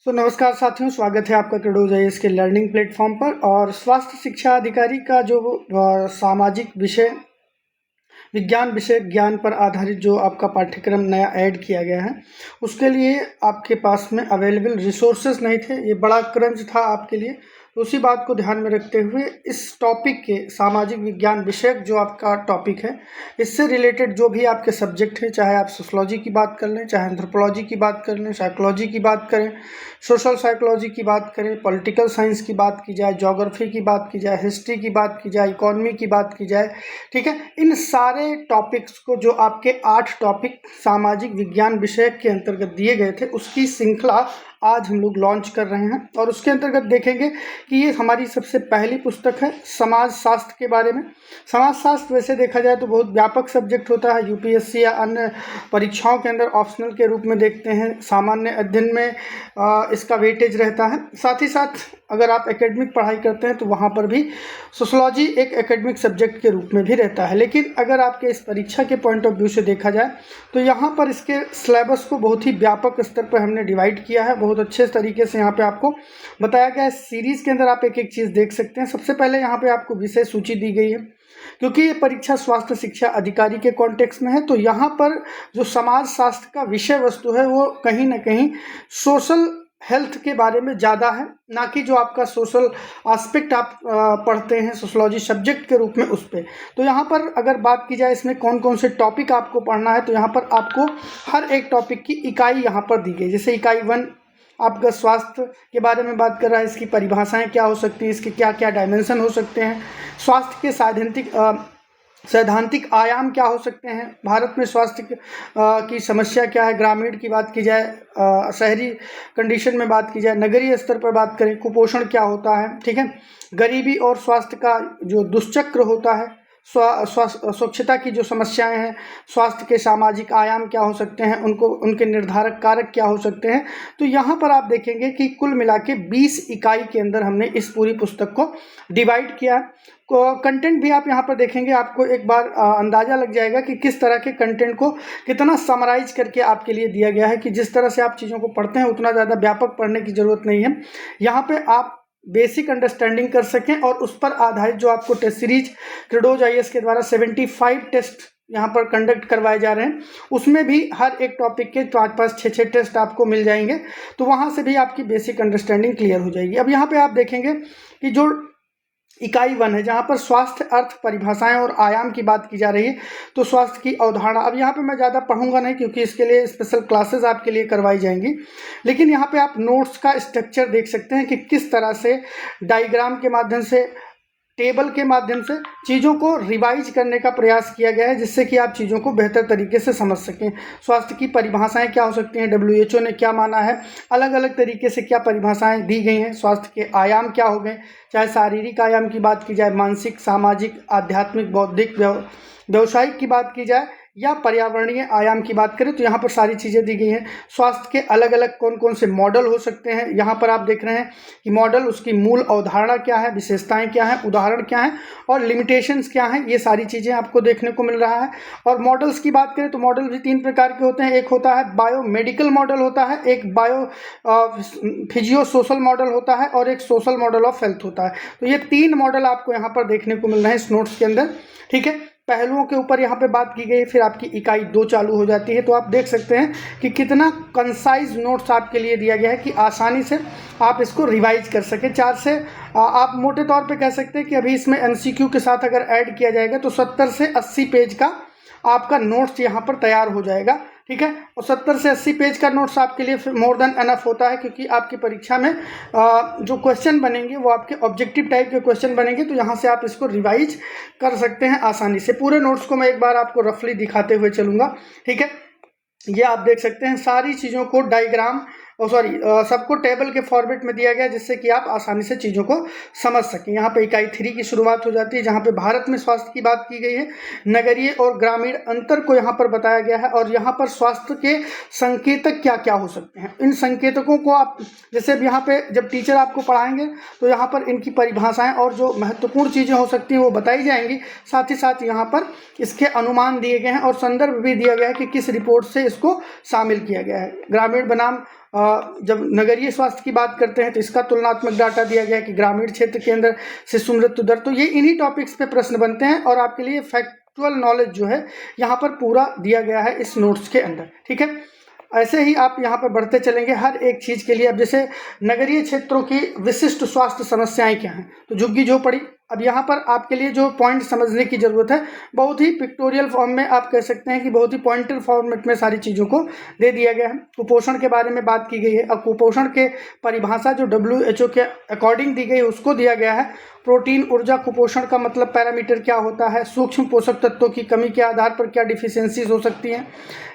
नमस्कार साथियों, स्वागत है आपका क्रेडोज आईएएस के लर्निंग प्लेटफॉर्म पर। और स्वास्थ्य शिक्षा अधिकारी का जो सामाजिक विषय विज्ञान विषय ज्ञान पर आधारित जो आपका पाठ्यक्रम नया ऐड किया गया है, उसके लिए आपके पास में अवेलेबल रिसोर्सेज नहीं थे। ये बड़ा क्रंच था आपके लिए। तो उसी बात को ध्यान में रखते हुए इस टॉपिक के सामाजिक विज्ञान विषयक जो आपका टॉपिक है, इससे रिलेटेड जो भी आपके सब्जेक्ट हैं, चाहे आप सोशलॉजी की बात कर लें, चाहे एंथ्रोपोलॉजी की बात कर लें, साइकोलॉजी की बात करें, सोशल साइकोलॉजी की बात करें, पॉलिटिकल साइंस की बात की जाए, ज्योग्राफी की बात की जाए, हिस्ट्री की बात की जाए, इकोनॉमी की बात की जाए, ठीक है। इन सारे टॉपिक्स को, जो आपके 8 टॉपिक सामाजिक विज्ञान विषय के अंतर्गत दिए गए थे, उसकी श्रृंखला आज हम लोग लॉन्च कर रहे हैं। और उसके अंतर्गत देखेंगे कि ये हमारी सबसे पहली पुस्तक है समाज शास्त्र के बारे में। समाज शास्त्र वैसे देखा जाए तो बहुत व्यापक सब्जेक्ट होता है। यूपीएससी या अन्य परीक्षाओं के अंदर ऑप्शनल के रूप में देखते हैं। सामान्य अध्ययन में इसका वेटेज रहता है। साथ ही साथ अगर आप एकेडमिक पढ़ाई करते हैं तो वहाँ पर भी सोशलॉजी एक एकेडमिक सब्जेक्ट के रूप में भी रहता है। लेकिन अगर आपके इस परीक्षा के पॉइंट ऑफ व्यू से देखा जाए तो यहाँ पर इसके सिलेबस को बहुत ही व्यापक स्तर पर हमने डिवाइड किया है। बहुत अच्छे तरीके से यहाँ पे आपको बताया गया है। सीरीज़ के अंदर आप एक एक चीज़ देख सकते हैं। सबसे पहले यहाँ पे आपको विषय सूची दी गई है, क्योंकि ये परीक्षा स्वास्थ्य शिक्षा अधिकारी के कॉन्टेक्स्ट में है। तो यहाँ पर जो समाज शास्त्र का विषय वस्तु है वो कहीं ना कहीं सोशल हेल्थ के बारे में ज़्यादा है, ना कि जो आपका सोशल एस्पेक्ट आप पढ़ते हैं सोशलॉजी सब्जेक्ट के रूप में उस पर। तो यहाँ पर अगर बात की जाए इसमें कौन कौन से टॉपिक आपको पढ़ना है, तो यहाँ पर आपको हर एक टॉपिक की इकाई यहाँ पर दी गई। जैसे इकाई 1 आपका स्वास्थ्य के बारे में बात कर रहा है, इसकी परिभाषाएं क्या हो सकती हैं, इसके क्या क्या डायमेंशन हो सकते हैं, स्वास्थ्य के सैद्धांतिक आयाम क्या हो सकते हैं, भारत में स्वास्थ्य की समस्या क्या है, ग्रामीण की बात की जाए, शहरी कंडीशन में बात की जाए, नगरीय स्तर पर बात करें, कुपोषण क्या होता है, ठीक है, गरीबी और स्वास्थ्य का जो दुष्चक्र होता है, स्वच्छता की जो समस्याएं हैं, स्वास्थ्य के सामाजिक आयाम क्या हो सकते हैं, उनके निर्धारक कारक क्या हो सकते हैं। तो यहाँ पर आप देखेंगे कि कुल मिला के 20 इकाई के अंदर हमने इस पूरी पुस्तक को डिवाइड किया। कंटेंट भी आप यहाँ पर देखेंगे, आपको एक बार अंदाज़ा लग जाएगा कि किस तरह के कंटेंट को कितना समराइज करके आपके लिए दिया गया है, कि जिस तरह से आप चीज़ों को पढ़ते हैं उतना ज़्यादा व्यापक पढ़ने की ज़रूरत नहीं है। यहाँ पे आप बेसिक अंडरस्टैंडिंग कर सकें और उस पर आधारित जो आपको टेस्ट सीरीज क्रेडोज आईएएस के द्वारा 75 टेस्ट यहाँ पर कंडक्ट करवाए जा रहे हैं, उसमें भी हर एक टॉपिक के 5-5, 6-6 टेस्ट आपको मिल जाएंगे। तो वहाँ से भी आपकी बेसिक अंडरस्टैंडिंग क्लियर हो जाएगी। अब यहाँ पे आप देखेंगे कि जो इकाई 1 है, जहाँ पर स्वास्थ्य अर्थ परिभाषाएं और आयाम की बात की जा रही है, तो स्वास्थ्य की अवधारणा। अब यहाँ पे मैं ज़्यादा पढ़ूंगा नहीं, क्योंकि इसके लिए स्पेशल क्लासेस आपके लिए करवाई जाएंगी। लेकिन यहाँ पे आप नोट्स का स्ट्रक्चर देख सकते हैं कि किस तरह से डायग्राम के माध्यम से, टेबल के माध्यम से चीज़ों को रिवाइज करने का प्रयास किया गया है, जिससे कि आप चीज़ों को बेहतर तरीके से समझ सकें। स्वास्थ्य की परिभाषाएं क्या हो सकती हैं, WHO ने क्या माना है, अलग अलग तरीके से क्या परिभाषाएं दी गई हैं, स्वास्थ्य के आयाम क्या हो गए, चाहे शारीरिक आयाम की बात की जाए, मानसिक, सामाजिक, आध्यात्मिक, बौद्धिक, व्यवसायिक की बात की जाए, या पर्यावरणीय आयाम की बात करें, तो यहाँ पर सारी चीज़ें दी गई हैं। स्वास्थ्य के अलग अलग कौन कौन से मॉडल हो सकते हैं, यहाँ पर आप देख रहे हैं कि मॉडल, उसकी मूल अवधारणा क्या है, विशेषताएं क्या हैं, उदाहरण क्या हैं और लिमिटेशंस क्या हैं, ये सारी चीज़ें आपको देखने को मिल रहा है। और मॉडल्स की बात करें तो मॉडल भी 3 प्रकार के होते हैं। एक होता है बायोमेडिकल मॉडल होता है, एक फिजियो सोशल मॉडल होता है, और एक सोशल मॉडल ऑफ हेल्थ होता है। तो ये 3 मॉडल आपको यहाँ पर देखने को मिल रहे हैं इस नोट्स के अंदर, ठीक है। पहलुओं के ऊपर यहाँ पे बात की गई है। फिर आपकी इकाई 2 चालू हो जाती है। तो आप देख सकते हैं कि कितना कंसाइज नोट्स आपके लिए दिया गया है, कि आसानी से आप इसको रिवाइज कर सकें। 4 से आप मोटे तौर पे कह सकते हैं कि अभी इसमें MCQ के साथ अगर ऐड किया जाएगा तो 70 से 80 पेज का आपका नोट्स यहाँ पर तैयार हो जाएगा, ठीक है। और 70 से 80 पेज का नोट्स आपके लिए मोर देन एनफ होता है, क्योंकि आपकी परीक्षा में जो क्वेश्चन बनेंगे वो आपके ऑब्जेक्टिव टाइप के क्वेश्चन बनेंगे। तो यहाँ से आप इसको रिवाइज कर सकते हैं आसानी से। पूरे नोट्स को मैं एक बार आपको रफली दिखाते हुए चलूँगा, ठीक है। ये आप देख सकते हैं सारी चीज़ों को डायग्राम सबको टेबल के फॉर्मेट में दिया गया, जिससे कि आप आसानी से चीज़ों को समझ सकें। यहाँ पे इकाई 3 की शुरुआत हो जाती है, जहाँ पे भारत में स्वास्थ्य की बात की गई है, नगरीय और ग्रामीण अंतर को यहाँ पर बताया गया है, और यहाँ पर स्वास्थ्य के संकेतक क्या क्या हो सकते हैं। इन संकेतकों को आप, जैसे यहाँ पे जब टीचर आपको पढ़ाएंगे तो यहाँ पर इनकी परिभाषाएं और जो महत्वपूर्ण चीज़ें हो सकती हैं वो बताई जाएंगी। साथ ही साथ यहाँ पर इसके अनुमान दिए गए हैं और संदर्भ भी दिया गया है कि किस रिपोर्ट से इसको शामिल किया गया है। ग्रामीण बनाम जब नगरीय स्वास्थ्य की बात करते हैं तो इसका तुलनात्मक डाटा दिया गया है कि ग्रामीण क्षेत्र के अंदर शिशु मृत्यु दर। तो ये इन्हीं टॉपिक्स पे प्रश्न बनते हैं और आपके लिए फैक्चुअल नॉलेज जो है यहाँ पर पूरा दिया गया है इस नोट्स के अंदर, ठीक है। ऐसे ही आप यहाँ पर बढ़ते चलेंगे हर एक चीज़ के लिए। अब जैसे नगरीय क्षेत्रों की विशिष्ट स्वास्थ्य समस्याएं क्या हैं, तो झुग्गी झोपड़ी। अब यहाँ पर आपके लिए जो पॉइंट समझने की ज़रूरत है, बहुत ही पिक्टोरियल फॉर्म में आप कह सकते हैं कि बहुत ही पॉइंटर फॉर्मेट में सारी चीज़ों को दे दिया गया है। कुपोषण के बारे में बात की गई है। अब कुपोषण के परिभाषा जो WHO के अकॉर्डिंग दी गई है उसको दिया गया है। प्रोटीन ऊर्जा कुपोषण का मतलब पैरामीटर क्या होता है, सूक्ष्म पोषक तत्वों की कमी के आधार पर क्या डिफिशियंसीज हो सकती हैं,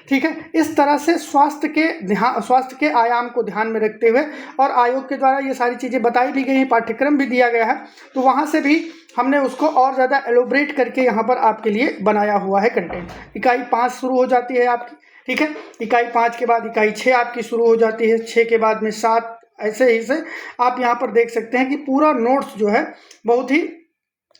ठीक है। इस तरह से स्वास्थ्य के आयाम को ध्यान में रखते हुए और आयोग के द्वारा ये सारी चीज़ें बताई भी गई हैं, पाठ्यक्रम भी दिया गया है, तो वहाँ से भी हमने उसको और ज़्यादा एलोब्रेट करके यहाँ पर आपके लिए बनाया हुआ है कंटेंट। इकाई 5 शुरू हो जाती है आपकी, ठीक है। इकाई 5 के बाद इकाई 6 आपकी शुरू हो जाती है, 6 के बाद में 7, ऐसे ही से आप यहाँ पर देख सकते हैं कि पूरा नोट्स जो है बहुत ही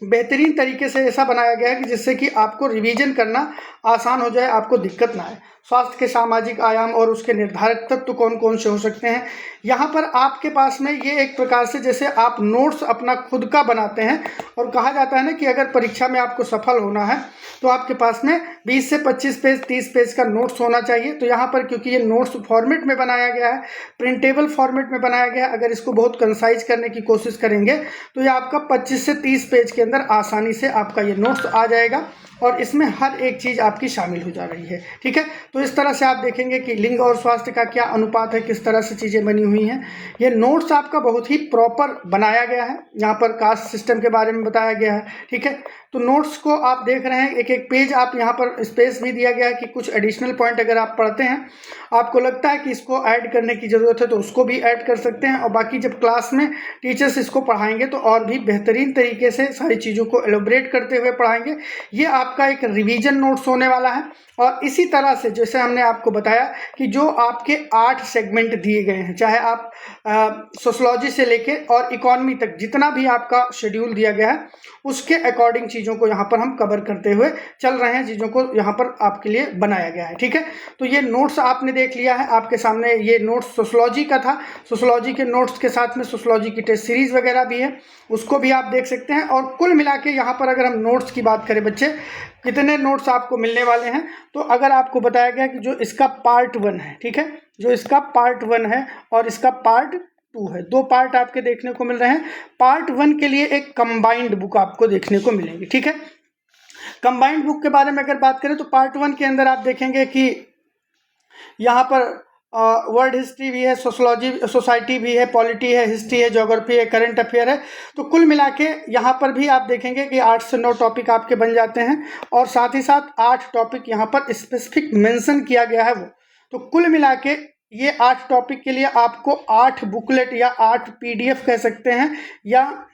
बेहतरीन तरीके से ऐसा बनाया गया है कि जिससे कि आपको रिवीजन करना आसान हो जाए, आपको दिक्कत ना आए। स्वास्थ्य के सामाजिक आयाम और उसके निर्धारक तत्व कौन कौन से हो सकते हैं, यहाँ पर आपके पास में ये एक प्रकार से जैसे आप नोट्स अपना खुद का बनाते हैं। और कहा जाता है ना कि अगर परीक्षा में आपको सफल होना है तो आपके पास में 20 से 25 पेज 30 पेज का नोट्स होना चाहिए। तो यहाँ पर क्योंकि ये नोट्स फॉर्मेट में बनाया गया है, प्रिंटेबल फॉर्मेट में बनाया गया है, अगर इसको बहुत कंसाइज करने की कोशिश करेंगे तो ये आपका 25 से 30 पेज के अंदर आसानी से आपका ये नोट्स आ जाएगा और इसमें हर एक चीज़ आपकी शामिल हो जा रही है, ठीक है। तो इस तरह से आप देखेंगे कि लिंग और स्वास्थ्य का क्या अनुपात है, किस तरह से चीज़ें बनी हुई हैं। ये नोट्स आपका बहुत ही प्रॉपर बनाया गया है। यहाँ पर कास्ट सिस्टम के बारे में बताया गया है, ठीक है। तो नोट्स को आप देख रहे हैं, एक एक पेज आप यहाँ पर स्पेस भी दिया गया है कि कुछ एडिशनल पॉइंट अगर आप पढ़ते हैं, आपको लगता है कि इसको ऐड करने की ज़रूरत है तो उसको भी ऐड कर सकते हैं। और बाकी जब क्लास में टीचर्स इसको पढ़ाएंगे तो और भी बेहतरीन तरीके से सारी चीज़ों को एलोब्रेट करते हुए पढ़ाएंगे। ये आपका एक रिवीजन नोट्स होने वाला है। और इसी तरह से जैसे हमने आपको बताया कि जो आपके 8 सेगमेंट दिए गए हैं, चाहे आप सोशलॉजी से लेके और इकोनॉमी तक जितना भी आपका शेड्यूल दिया गया है उसके अकॉर्डिंग चीज़ों को यहाँ पर हम कवर करते हुए चल रहे हैं, चीज़ों को यहाँ पर आपके लिए बनाया गया है, ठीक है। तो ये नोट्स आपने देख लिया है आपके सामने। ये नोट्स सोशलॉजी का था, सोशलॉजी के नोट्स के साथ में सोशलॉजी की टेस्ट सीरीज़ वगैरह भी है, उसको भी आप देख सकते हैं। और कुल मिला के यहाँ पर अगर हम नोट्स की बात करें बच्चे, कितने नोट्स आपको मिलने वाले हैं, तो अगर आपको बताया गया कि जो इसका पार्ट 1 है, ठीक है, जो इसका पार्ट 1 है और इसका पार्ट 2 है, 2 पार्ट आपके देखने को मिल रहे हैं। पार्ट 1 के लिए एक कंबाइंड बुक आपको देखने को मिलेगी, ठीक है। कंबाइंड बुक के बारे में अगर बात करें तो पार्ट 1 के अंदर आप देखेंगे कि यहाँ पर वर्ल्ड हिस्ट्री भी है, सोशलॉजी सोसाइटी भी है, पॉलिटी है, हिस्ट्री है, ज्योग्राफी है, करंट अफेयर है। तो कुल मिला के यहाँ पर भी आप देखेंगे कि 8 से 9 टॉपिक आपके बन जाते हैं और साथ ही साथ 8 टॉपिक यहाँ पर स्पेसिफिक मेंशन किया गया है वो। तो कुल मिला के ये 8 टॉपिक के लिए आपको 8 बुकलेट या 8 PDF कह सकते हैं, या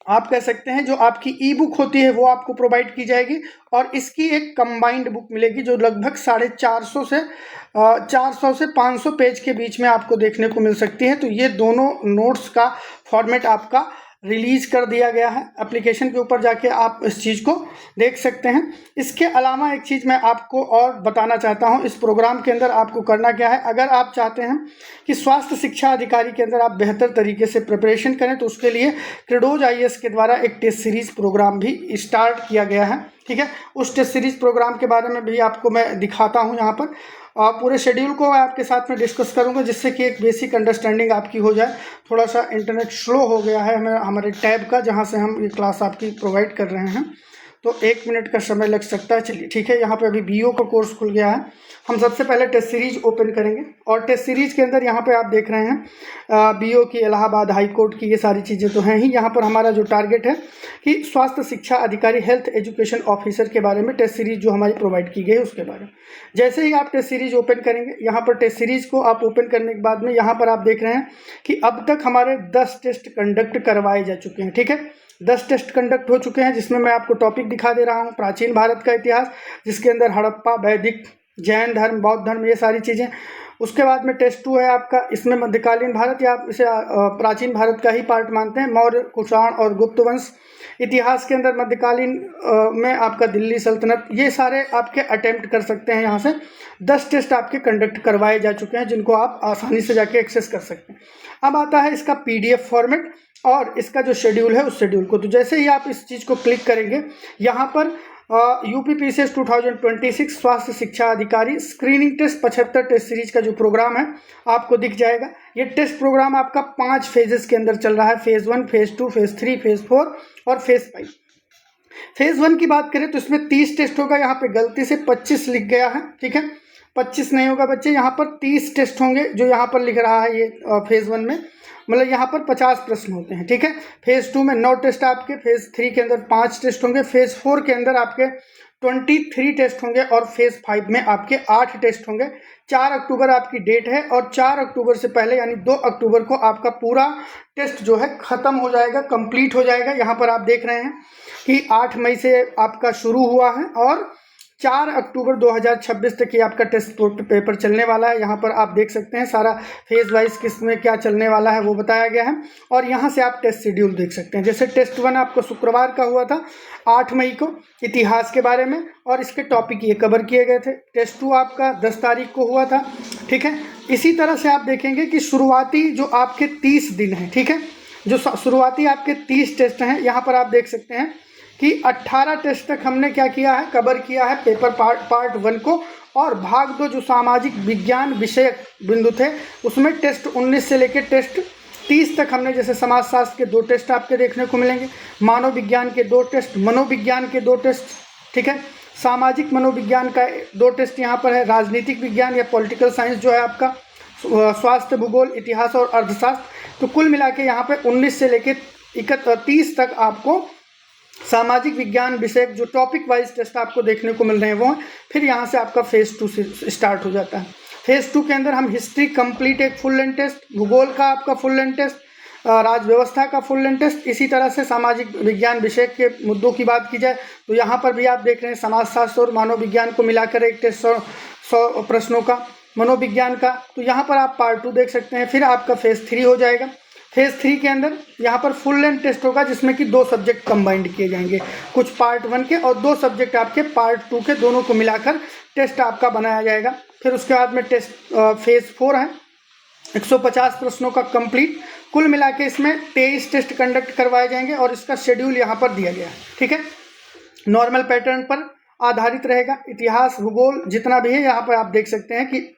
आप कह सकते हैं जो आपकी ई बुक होती है वो आपको प्रोवाइड की जाएगी। और इसकी एक कंबाइंड बुक मिलेगी जो लगभग 450 से 500 पेज के बीच में आपको देखने को मिल सकती है। तो ये दोनों नोट्स का फॉर्मेट आपका रिलीज कर दिया गया है। एप्लीकेशन के ऊपर जाके आप इस चीज़ को देख सकते हैं। इसके अलावा एक चीज़ मैं आपको और बताना चाहता हूं, इस प्रोग्राम के अंदर आपको करना क्या है। अगर आप चाहते हैं कि स्वास्थ्य शिक्षा अधिकारी के अंदर आप बेहतर तरीके से प्रिपरेशन करें तो उसके लिए क्रेडोज IAS के द्वारा एक टेस्ट सीरीज़ प्रोग्राम भी स्टार्ट किया गया है, ठीक है। उस टेस्ट सीरीज़ प्रोग्राम के बारे में भी आपको मैं दिखाता हूँ यहाँ पर। पूरे शेड्यूल को मैं आपके साथ में डिस्कस करूंगा जिससे कि एक बेसिक अंडरस्टैंडिंग आपकी हो जाए। थोड़ा सा इंटरनेट स्लो हो गया है हमारे टैब का जहां से हम ये क्लास आपकी प्रोवाइड कर रहे हैं, तो 1 मिनट का समय लग सकता है। चलिए ठीक है, यहाँ पे अभी BO का कोर्स खुल गया है। हम सबसे पहले टेस्ट सीरीज ओपन करेंगे और टेस्ट सीरीज के अंदर यहाँ पे आप देख रहे हैं BO की, इलाहाबाद हाई कोर्ट की, ये सारी चीज़ें तो हैं ही। यहाँ पर हमारा जो टारगेट है कि स्वास्थ्य शिक्षा अधिकारी हेल्थ एजुकेशन ऑफिसर के बारे में टेस्ट सीरीज जो हमारी प्रोवाइड की गई है उसके बारे में। जैसे ही आप टेस्ट सीरीज ओपन करेंगे, यहाँ पर टेस्ट सीरीज को आप ओपन करने के बाद में यहाँ पर आप देख रहे हैं कि अब तक हमारे 10 टेस्ट कंडक्ट करवाए जा चुके हैं, ठीक है। 10 टेस्ट कंडक्ट हो चुके हैं जिसमें मैं आपको टॉपिक दिखा दे रहा हूँ। प्राचीन भारत का इतिहास, जिसके अंदर हड़प्पा, वैदिक, जैन धर्म, बौद्ध धर्म, ये सारी चीज़ें। उसके बाद में टेस्ट 2 है आपका, इसमें मध्यकालीन भारत या आप इसे प्राचीन भारत का ही पार्ट मानते हैं, मौर्य, कुषाण और गुप्त वंश। इतिहास के अंदर मध्यकालीन में आपका दिल्ली सल्तनत, ये सारे आपके अटेम्प्ट कर सकते हैं। यहाँ से 10 टेस्ट आपके कंडक्ट करवाए जा चुके हैं जिनको आप आसानी से जाके एक्सेस कर सकते हैं। अब आता है इसका PDF फॉर्मेट और इसका जो शेड्यूल है उस शेड्यूल को। तो जैसे ही आप इस चीज़ को क्लिक करेंगे, यहाँ पर UPPCS 2026 स्वास्थ्य शिक्षा अधिकारी स्क्रीनिंग टेस्ट 75 टेस्ट सीरीज का जो प्रोग्राम है आपको दिख जाएगा। ये टेस्ट प्रोग्राम आपका 5 फेजेस के अंदर चल रहा है, फेज़ 1, फेज़ 2, फेज़ 3, फेज़ 4 और फेज़ 5। फेज़ 1 की बात करें तो इसमें 30 टेस्ट होगा, यहाँ पे गलती से 25 लिख गया है, ठीक है, 25 नहीं होगा बच्चे, यहाँ पर 30 टेस्ट होंगे जो यहाँ पर लिख रहा है ये फेज़ 1 में, मतलब यहाँ पर 50 प्रश्न होते हैं, ठीक है। फेज़ 2 में 9 टेस्ट आपके, फेज़ 3 के अंदर 5 टेस्ट होंगे, फेज़ 4 के अंदर आपके 23 टेस्ट होंगे और फेज़ 5 में आपके 8 टेस्ट होंगे। 4 अक्टूबर आपकी डेट है और 4 अक्टूबर से पहले यानी 2 अक्टूबर को आपका पूरा टेस्ट जो है ख़त्म हो जाएगा, कंप्लीट हो जाएगा। यहाँ पर आप देख रहे हैं कि 8 मई से आपका शुरू हुआ है और 4 अक्टूबर 2026 तक ये आपका टेस्ट पेपर चलने वाला है। यहाँ पर आप देख सकते हैं सारा फेज़ वाइज किस में क्या चलने वाला है वो बताया गया है और यहाँ से आप टेस्ट शेड्यूल देख सकते हैं। जैसे टेस्ट 1 आपको शुक्रवार का हुआ था 8 मई को इतिहास के बारे में और इसके टॉपिक ये कवर किए गए थे। टेस्ट 2 आपका 10 तारीख को हुआ था, ठीक है। इसी तरह से आप देखेंगे कि शुरुआती जो आपके 30 दिन हैं, ठीक है, जो शुरुआती आपके 30 टेस्ट हैं, यहाँ पर आप देख सकते हैं कि 18 टेस्ट तक हमने क्या किया है, कवर किया है पेपर पार्ट 1 को। और भाग 2 जो सामाजिक विज्ञान विषयक बिंदु थे उसमें टेस्ट 19 से लेकर टेस्ट 30 तक हमने, जैसे समाजशास्त्र के 2 टेस्ट आपके देखने को मिलेंगे, मानव विज्ञान के 2 टेस्ट, मनोविज्ञान के 2 टेस्ट, ठीक है, सामाजिक मनोविज्ञान का 2 टेस्ट यहाँ पर है, राजनीतिक विज्ञान या पॉलिटिकल साइंस जो है आपका, स्वास्थ्य भूगोल, इतिहास और अर्थशास्त्र। तो कुल मिला के यहाँ पर 19 से लेकर 30 तक आपको सामाजिक विज्ञान विषय जो टॉपिक वाइज टेस्ट आपको देखने को मिल रहे हैं वो हैं। फिर यहाँ से आपका फेज़ 2 से स्टार्ट हो जाता है। फेज़ 2 के अंदर हम हिस्ट्री कंप्लीट एक फुल लेंथ टेस्ट, भूगोल का आपका फुल लेंथ टेस्ट, राज्य व्यवस्था का फुल लेंथ टेस्ट। इसी तरह से सामाजिक विज्ञान विषय के मुद्दों की बात की जाए तो यहाँ पर भी आप देख रहे हैं समाजशास्त्र और मानव विज्ञान को मिलाकर एक टेस्ट 100 प्रश्नों का, मनोविज्ञान का। तो यहाँ पर आप पार्ट 2 देख सकते हैं। फिर आपका फेज़ 3 हो जाएगा। फेज़ 3 के अंदर यहाँ पर फुल लेंथ टेस्ट होगा जिसमें कि 2 सब्जेक्ट कंबाइंड किए जाएंगे, कुछ पार्ट 1 के और 2 सब्जेक्ट आपके पार्ट 2 के, दोनों को मिलाकर टेस्ट आपका बनाया जाएगा। फिर उसके बाद में टेस्ट फेज़ 4 है 150 प्रश्नों का कंप्लीट। कुल मिला के इसमें 23 टेस्ट कंडक्ट करवाए जाएंगे और इसका शेड्यूल यहाँ पर दिया गया है, ठीक है। नॉर्मल पैटर्न पर आधारित रहेगा, इतिहास भूगोल जितना भी है यहाँ पर आप देख सकते हैं कि।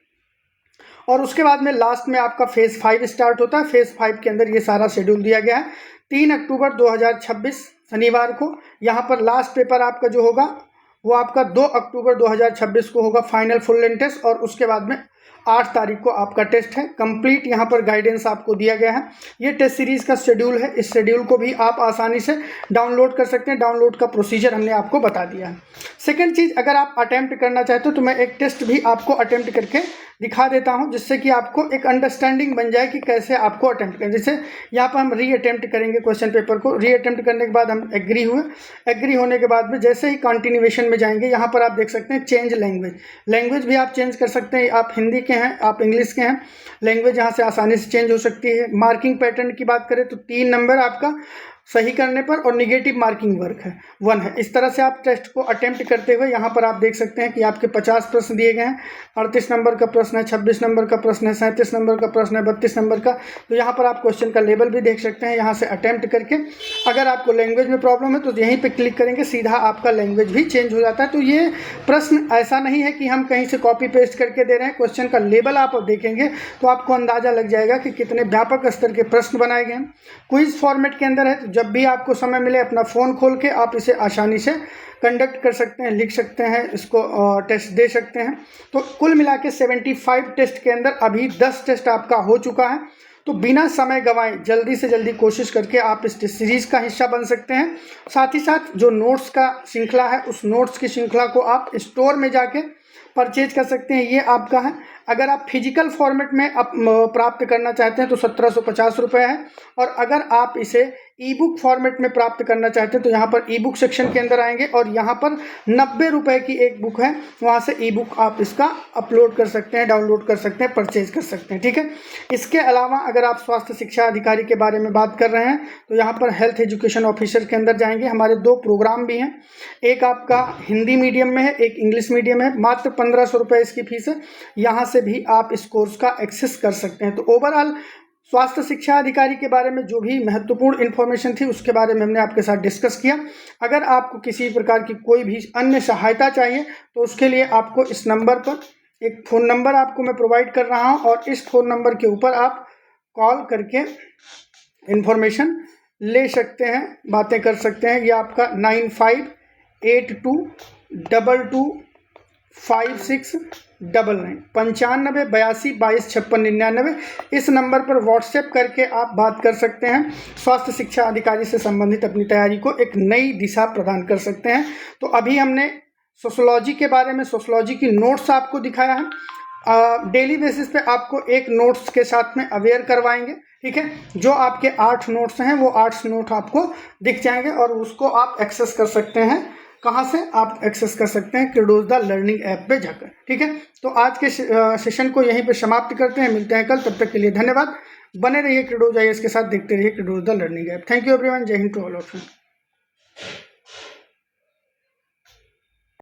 और उसके बाद में लास्ट में आपका फेज़ 5 स्टार्ट होता है। फेज़ 5 के अंदर ये सारा शेड्यूल दिया गया है। 3 अक्टूबर 2026 शनिवार को यहाँ पर लास्ट पेपर आपका जो होगा वो आपका 2 अक्टूबर 2026 को होगा फाइनल फुल लेंथ टेस्ट और उसके बाद में 8 तारीख को आपका टेस्ट है। कंप्लीट यहाँ पर गाइडेंस आपको दिया गया है। ये टेस्ट सीरीज़ का शेड्यूल है। इस शेड्यूल को भी आप आसानी से डाउनलोड कर सकते हैं। डाउनलोड का प्रोसीजर हमने आपको बता दिया है। सेकंड चीज़, अगर आप अटेम्प्ट करना चाहते हो तो मैं एक टेस्ट भी आपको अटेम्प्ट करके दिखा देता हूं जिससे कि आपको एक अंडरस्टैंडिंग बन जाए कि कैसे आपको अटेम्प्ट करें। जैसे यहाँ पर हम री अटेम्प्ट करेंगे क्वेश्चन पेपर को। री अटेम्प्ट करने के बाद हम एग्री हुए, एग्री होने के बाद में जैसे ही कंटिन्यूएशन में जाएंगे यहाँ पर आप देख सकते हैं चेंज लैंग्वेज भी आप चेंज कर सकते हैं। आप हिंदी के हैं, आप इंग्लिश के हैं, लैंग्वेज यहाँ से आसानी से चेंज हो सकती है। मार्किंग पैटर्न की बात करें तो 3 नंबर आपका सही करने पर और निगेटिव मार्किंग वर्क है 1 है। इस तरह से आप टेस्ट को अटेम्प्ट करते हुए यहाँ पर आप देख सकते हैं कि आपके 50 प्रश्न दिए गए हैं। 38 नंबर का प्रश्न है, 26 नंबर का प्रश्न है, 37 नंबर का प्रश्न है, 32 नंबर का। तो यहाँ पर आप क्वेश्चन का लेवल भी देख सकते हैं यहाँ से अटेम्प्ट करके। अगर आपको लैंग्वेज में प्रॉब्लम है तो यहीं पर क्लिक करेंगे, सीधा आपका लैंग्वेज भी चेंज हो जाता है। तो ये प्रश्न ऐसा नहीं है कि हम कहीं से कॉपी पेस्ट करके दे रहे हैं। क्वेश्चन का लेवल आप देखेंगे तो आपको अंदाज़ा लग जाएगा कि कितने व्यापक स्तर के प्रश्न बनाए गए हैं। क्विज फॉर्मेट के अंदर है, तो जब भी आपको समय मिले अपना फ़ोन खोल के आप इसे आसानी से कंडक्ट कर सकते हैं, लिख सकते हैं, इसको टेस्ट दे सकते हैं। तो कुल मिला के 75 टेस्ट के अंदर अभी 10 टेस्ट आपका हो चुका है। तो बिना समय गंवाए जल्दी से जल्दी कोशिश करके आप इस टेस्ट सीरीज़ का हिस्सा बन सकते हैं। साथ ही साथ जो नोट्स का श्रृंखला है उस नोट्स की श्रृंखला को आप स्टोर में जाके परचेज कर सकते हैं। ये आपका है। अगर आप फिजिकल फॉर्मेट में प्राप्त करना चाहते हैं तो 1750 रुपये है, और अगर आप इसे ई बुक फॉर्मेट में प्राप्त करना चाहते हैं तो यहाँ पर ई बुक सेक्शन के अंदर आएंगे और यहाँ पर 90 रुपये की एक बुक है, वहाँ से ई बुक आप इसका अपलोड कर सकते हैं, डाउनलोड कर सकते हैं, परचेज कर सकते हैं। ठीक है, इसके अलावा अगर आप स्वास्थ्य शिक्षा अधिकारी के बारे में बात कर रहे हैं तो यहाँ पर हेल्थ एजुकेशन ऑफिसर के अंदर जाएंगे। हमारे 2 प्रोग्राम भी हैं, एक आपका हिंदी मीडियम में है, एक इंग्लिश मीडियम है। मात्र 1500 रुपये इसकी फीस है, यहाँ से भी आप इस कोर्स का एक्सेस कर सकते हैं। तो ओवरऑल स्वास्थ्य शिक्षा अधिकारी के बारे में जो भी महत्वपूर्ण इन्फॉर्मेशन थी उसके बारे में हमने आपके साथ डिस्कस किया। अगर आपको किसी प्रकार की कोई भी अन्य सहायता चाहिए तो उसके लिए आपको इस नंबर पर, एक फ़ोन नंबर आपको मैं प्रोवाइड कर रहा हूं, और इस फ़ोन नंबर के ऊपर आप कॉल करके इन्फॉर्मेशन ले सकते हैं, बातें कर सकते हैं। ये आपका 9582225699 9582225699 इस नंबर पर व्हाट्सएप करके आप बात कर सकते हैं। स्वास्थ्य शिक्षा अधिकारी से संबंधित अपनी तैयारी को एक नई दिशा प्रदान कर सकते हैं। तो अभी हमने सोशोलॉजी के बारे में, सोशोलॉजी की नोट्स आपको दिखाया है। डेली बेसिस पे आपको एक नोट्स के साथ में अवेयर करवाएंगे। ठीक है, जो आपके 8 नोट्स हैं वो 8 नोट आपको दिख जाएंगे और उसको आप एक्सेस कर सकते हैं। कहाँ से आप एक्सेस कर सकते हैं? क्रेडोज द लर्निंग ऐप पे जाकर। ठीक है, तो आज के सेशन को यहीं पे समाप्त करते हैं, मिलते हैं कल। तब तक के लिए धन्यवाद। बने रहिए क्रेडोज IAS के साथ, देखते रहिए Credoz the learning app. Thank you everyone, जय Hind to all of you.